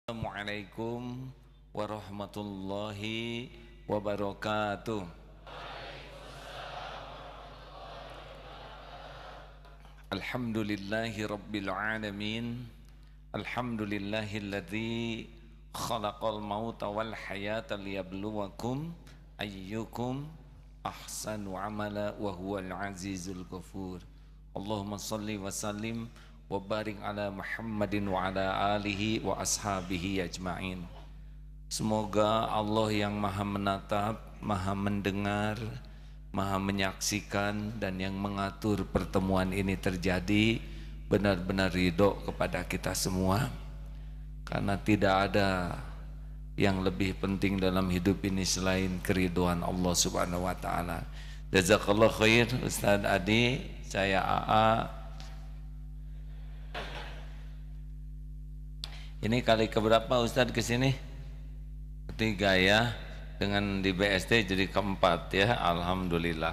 Assalamualaikum warahmatullahi wabarakatuh. Alhamdulillahi rabbil alamin. Alhamdulillahilladzi khalaqal mauta wal hayata liyabluwakum ayyukum ahsanu amala wa huwal azizul ghafur. Allahumma salli wa sallim wa barik ala Muhammadin wa ala alihi wa ashabihi ajma'in. Semoga Allah yang maha menatap, maha mendengar, maha menyaksikan dan yang mengatur pertemuan ini terjadi benar-benar ridho kepada kita semua, karena tidak ada yang lebih penting dalam hidup ini selain keridhaan Allah subhanahu wa ta'ala. Jazakallah khair Ustaz Adi. Saya AA. Ini kali keberapa Ustadz kesini? Ketiga ya, dengan di BSD jadi keempat ya. Alhamdulillah.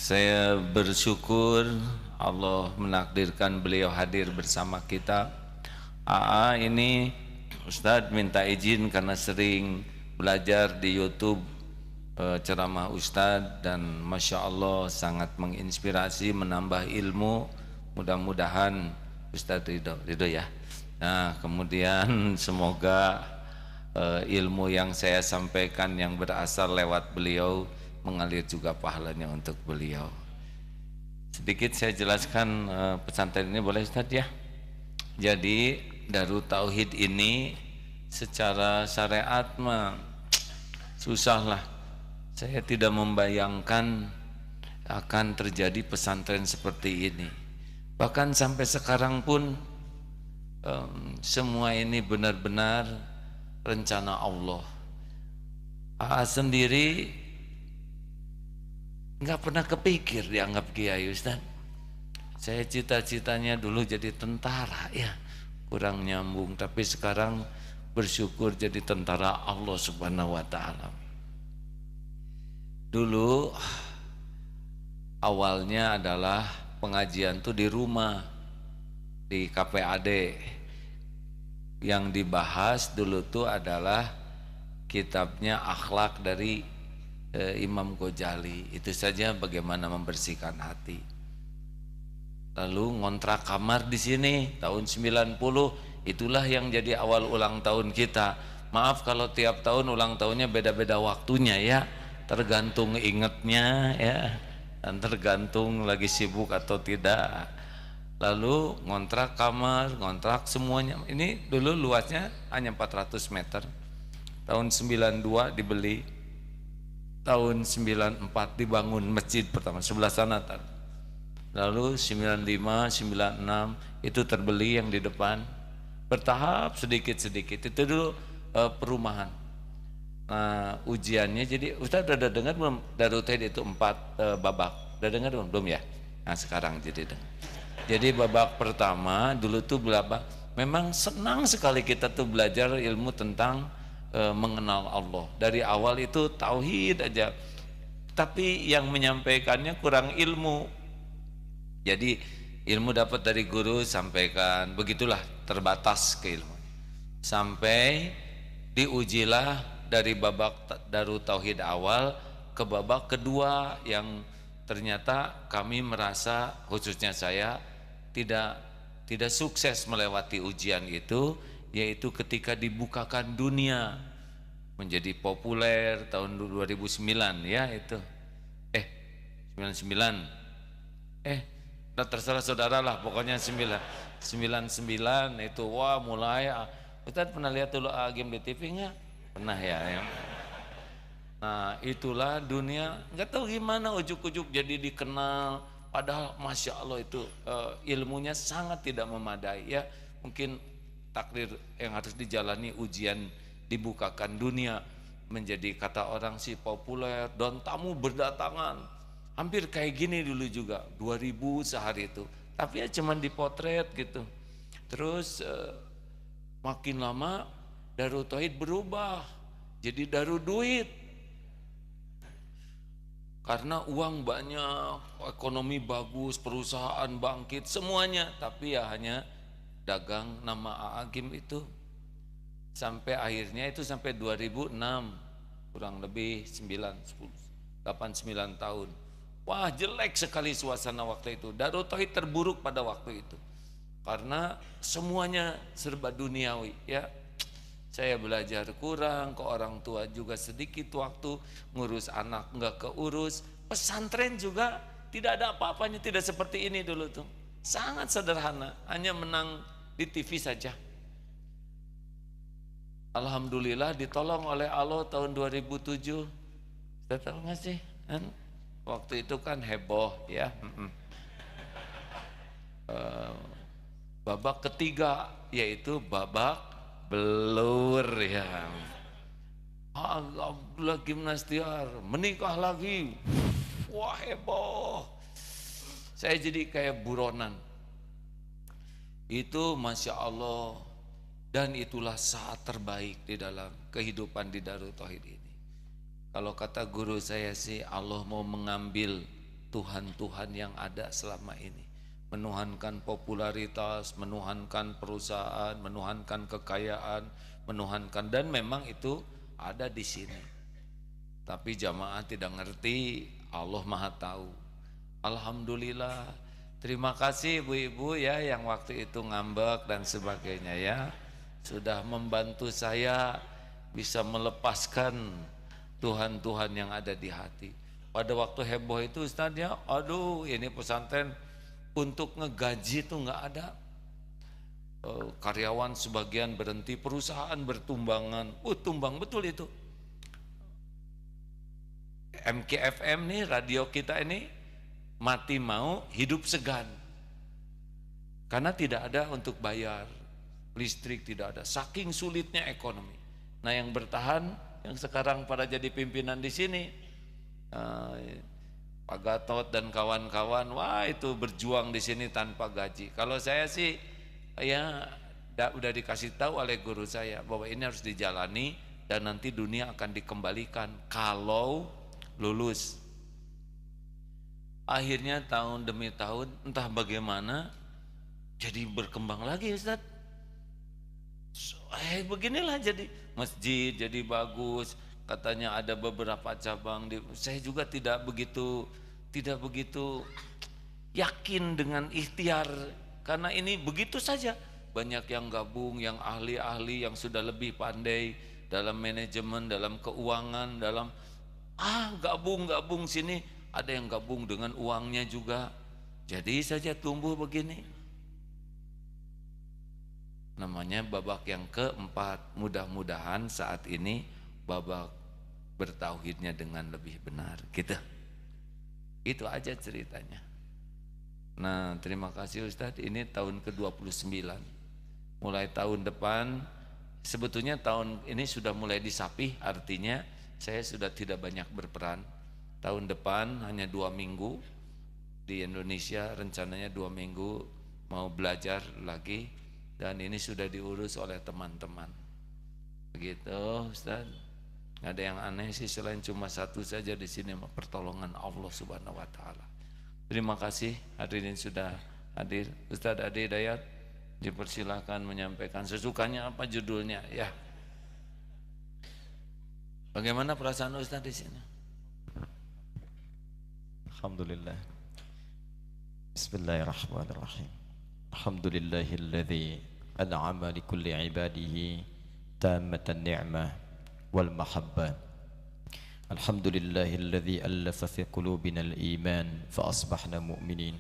Saya bersyukur Allah menakdirkan beliau hadir bersama kita. AA ini Ustadz minta izin karena sering belajar di YouTube ceramah Ustadz dan Masya Allah sangat menginspirasi, menambah ilmu. Mudah-mudahan Ustadz ridho ya. Nah, kemudian semoga ilmu yang saya sampaikan yang berasal lewat beliau mengalir juga pahalanya untuk beliau. Sedikit saya jelaskan pesantren ini, boleh Ustaz ya? Jadi Darut Tauhid ini secara syariat mah susah lah. Saya tidak membayangkan akan terjadi pesantren seperti ini. Bahkan sampai sekarang pun semua ini benar-benar rencana Allah. AA sendiri nggak pernah kepikir dianggap kiai Ustaz. Saya cita-citanya dulu jadi tentara ya, kurang nyambung, tapi sekarang bersyukur jadi tentara Allah subhanahu wa ta'ala. Dulu awalnya adalah pengajian tuh di rumah, di KPAD. Yang dibahas dulu tuh adalah kitabnya Akhlak dari Imam Ghazali. Itu saja bagaimana membersihkan hati. Lalu ngontrak kamar di sini tahun 90, itulah yang jadi awal ulang tahun kita. Maaf kalau tiap tahun ulang tahunnya beda-beda waktunya ya, tergantung ingetnya ya, dan tergantung lagi sibuk atau tidak. Lalu ngontrak kamar, ngontrak semuanya. Ini dulu luasnya hanya 400 meter. Tahun 92 dibeli. Tahun 94 dibangun masjid pertama sebelah sana. Lalu 95, 96 itu terbeli yang di depan. Bertahap sedikit-sedikit. Itu dulu perumahan. Nah, ujiannya jadi Ustaz udah dengar belum Darut Tauhid itu 4 babak? Udah dengar belum ya? Nah, sekarang jadi dengar. Jadi babak pertama dulu tuh berapa? Memang senang sekali kita tuh belajar ilmu tentang mengenal Allah. Dari awal itu tauhid aja. Tapi yang menyampaikannya kurang ilmu. Jadi ilmu dapat dari guru sampaikan, begitulah terbatas ke ilmu. Sampai diujilah dari babak Darut Tauhid awal ke babak kedua yang ternyata kami merasa, khususnya saya, tidak sukses melewati ujian itu, yaitu ketika dibukakan dunia menjadi populer tahun 2009 ya itu 99 udah terserah saudara lah, pokoknya 99 itu wah mulai. Ustaz pernah lihat dulu game di TV nggak? Pernah ya. Nah itulah dunia, nggak tahu gimana ujuk-ujuk jadi dikenal. Padahal Masya Allah itu ilmunya sangat tidak memadai ya. Mungkin takdir yang harus dijalani ujian dibukakan dunia menjadi kata orang sih populer dan tamu berdatangan. Hampir kayak gini dulu juga 2000 sehari itu. Tapi ya cuman dipotret gitu. Terus makin lama Darut Tauhid berubah jadi Darut Duit. Karena uang banyak, ekonomi bagus, perusahaan bangkit, semuanya. Tapi ya hanya dagang nama Aagim itu. sampai akhirnya itu sampai 2006, kurang lebih 9, 10, 8, 9 tahun. Wah, jelek sekali suasana waktu itu. Darut Tauhid terburuk pada waktu itu. Karena semuanya serba duniawi, ya. Saya belajar kurang, ke orang tua juga sedikit waktu, ngurus anak nggak keurus. Pesantren juga tidak ada apa-apanya, tidak seperti ini dulu tuh. Sangat sederhana, hanya menang di TV saja. Alhamdulillah ditolong oleh Allah tahun 2007. Sudah tahu nggak sih? Waktu itu kan heboh ya. Babak ketiga yaitu babak belur ya. Abdullah Gimnastiar menikah lagi. Wah, heboh. Saya jadi kayak buronan. Itu Masya Allah. Dan itulah saat terbaik di dalam kehidupan di Darut Tauhid ini. Kalau kata guru saya sih, Allah mau mengambil Tuhan-Tuhan yang ada selama ini, menuhankan popularitas, menuhankan perusahaan, menuhankan kekayaan, menuhankan, dan memang itu ada di sini. Tapi jamaah tidak ngerti, Allah Maha tahu. Alhamdulillah, terima kasih ibu-ibu ya yang waktu itu ngambek dan sebagainya ya, sudah membantu saya bisa melepaskan Tuhan-Tuhan yang ada di hati. Pada waktu heboh itu Ustaz ya, aduh ini pesantren untuk ngegaji tuh nggak ada. Karyawan sebagian berhenti, perusahaan bertumbangan. Tumbang betul itu. MKFM nih, radio kita ini mati mau hidup segan. Karena tidak ada untuk bayar. Listrik tidak ada, saking sulitnya ekonomi. Nah, yang bertahan, yang sekarang pada jadi pimpinan di sini, Pak Gatot dan kawan-kawan, wah itu berjuang di sini tanpa gaji. Kalau saya sih, ya udah dikasih tahu oleh guru saya bahwa ini harus dijalani dan nanti dunia akan dikembalikan kalau lulus. Akhirnya tahun demi tahun, entah bagaimana, jadi berkembang lagi Ustaz. Beginilah jadi masjid jadi bagus, katanya ada beberapa cabang saya juga tidak begitu yakin dengan ikhtiar, karena ini begitu saja. Banyak yang gabung, yang ahli-ahli yang sudah lebih pandai dalam manajemen, dalam keuangan, dalam gabung sini, ada yang gabung dengan uangnya juga, jadi saja tumbuh begini. Namanya babak yang keempat. Mudah-mudahan saat ini babak bertauhidnya dengan lebih benar gitu. Itu aja ceritanya. Nah, terima kasih Ustadz. Ini tahun ke-29. Mulai tahun depan, sebetulnya tahun ini sudah mulai disapih, artinya saya sudah tidak banyak berperan. Tahun depan hanya 2 minggu di Indonesia, rencananya 2 minggu mau belajar lagi. Dan ini sudah diurus oleh teman-teman. Begitu Ustaz. Nggak ada yang aneh sih selain cuma satu saja di sini, pertolongan Allah Subhanahu wa taala. Terima kasih hadirin sudah hadir. Ustaz Adi Dayat dipersilakan menyampaikan sesukanya apa judulnya ya. Bagaimana perasaan Ustaz di sini? Alhamdulillah. Bismillahirrahmanirrahim. Alhamdulillahilladzi an'ama likulli ibadihi tammatan ni'mah wal mahabbah. Alhamdulillahilladzi allafa fi qulubina al-iman fa asbahna mu'minin.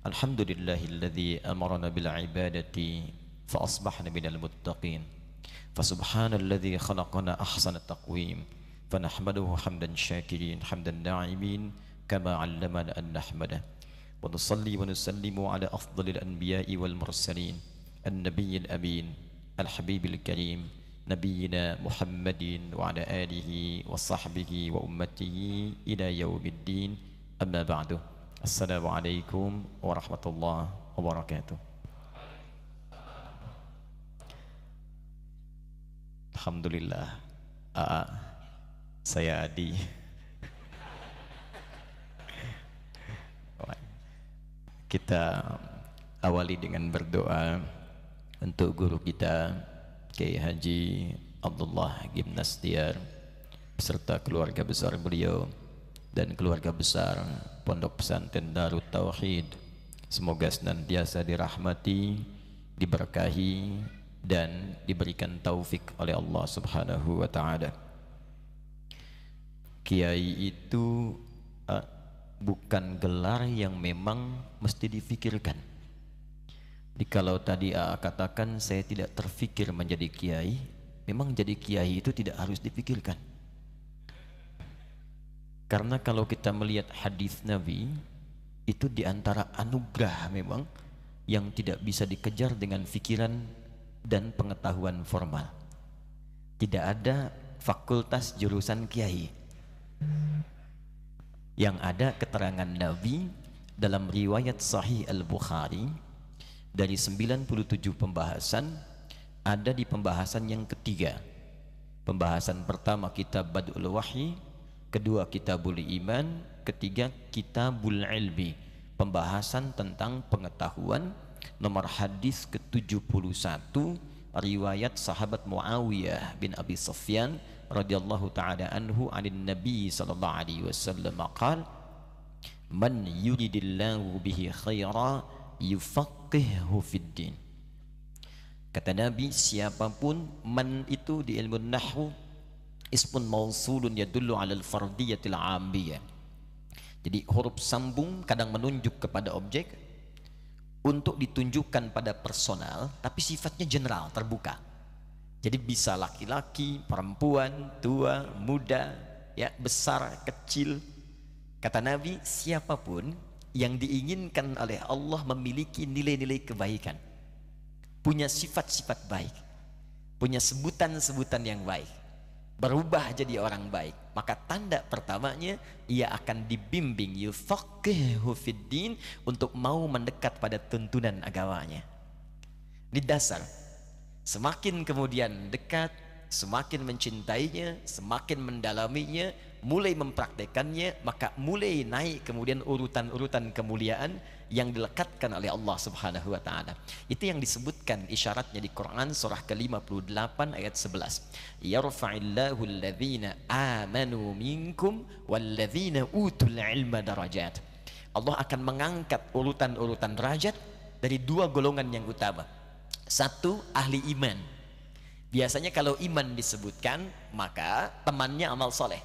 Alhamdulillahilladzi amarna bil ibadati fa asbahna minal muttaqin. Fa subhanalladzi khalaqana ahsana taqwim fa nahmaduhu hamdan syakirin hamdan na'imin kama 'allamana an nahmadah. Wa nusalli wa nusallimu ala afdalil anbiya'i wal mursalin an-nabiyil amin al-habibil karim nabiyyina Muhammadin wa ala alihi wa sahbihi wa ummatihi ila yaumiddin. Amma ba'du. Assalamualaikum warahmatullahi wabarakatuh. Alhamdulillah. Saya Adi. Kita awali dengan berdoa untuk guru kita Kiai Haji Abdullah Gimnastiar beserta keluarga besar beliau dan keluarga besar Pondok Pesantren Darut Tauhid, semoga senantiasa dirahmati, diberkahi dan diberikan taufik oleh Allah Subhanahu wa taala. Kiai itu bukan gelar yang memang mesti difikirkan. Kalau tadi katakan saya tidak terfikir menjadi kiai, memang jadi kiai itu tidak harus dipikirkan. Karena kalau kita melihat hadis Nabi, itu diantara anugerah memang yang tidak bisa dikejar dengan pikiran dan pengetahuan formal. Tidak ada fakultas jurusan kiai. Yang ada keterangan Nabi dalam riwayat Sahih Al-Bukhari, dari 97 pembahasan ada di pembahasan yang ketiga. Pembahasan pertama kitab Badul Wahyi, kedua kitabul iman, ketiga kitabul ilmi, pembahasan tentang pengetahuan. Nomor hadis ke-71 riwayat sahabat Muawiyah bin Abi Sufyan radhiyallahu taala anhu anin Nabi sallallahu alaihi wasallam qala man yuridillahu bihi khaira yufaqqihhu fid din. Kata Nabi, siapapun, man itu di ilmu nahwu ismun mausulun yadullu ala al-fardiyatil 'amiyah. Jadi huruf sambung kadang menunjuk kepada objek untuk ditunjukkan pada personal, tapi sifatnya general, terbuka. Jadi bisa laki-laki, perempuan, tua, muda, ya, besar, kecil. Kata Nabi, siapapun yang diinginkan oleh Allah memiliki nilai-nilai kebaikan, punya sifat-sifat baik, punya sebutan-sebutan yang baik, berubah jadi orang baik, maka tanda pertamanya ia akan dibimbing yufaqihu fid din, untuk mau mendekat pada tuntunan agamanya. Di dasar, semakin kemudian dekat, semakin mencintainya, semakin mendalaminya, mulai mempraktekannya, maka mulai naik kemudian urutan-urutan kemuliaan yang dilekatkan oleh Allah Subhanahu wa taala. Itu yang disebutkan isyaratnya di Quran surah ke-58 ayat 11. Yarfa'illahu alladhina amanu minkum walladzina utul ilma darajat. Allah akan mengangkat urutan-urutan derajat dari dua golongan yang utama. Satu, ahli iman. Biasanya kalau iman disebutkan, maka temannya amal soleh.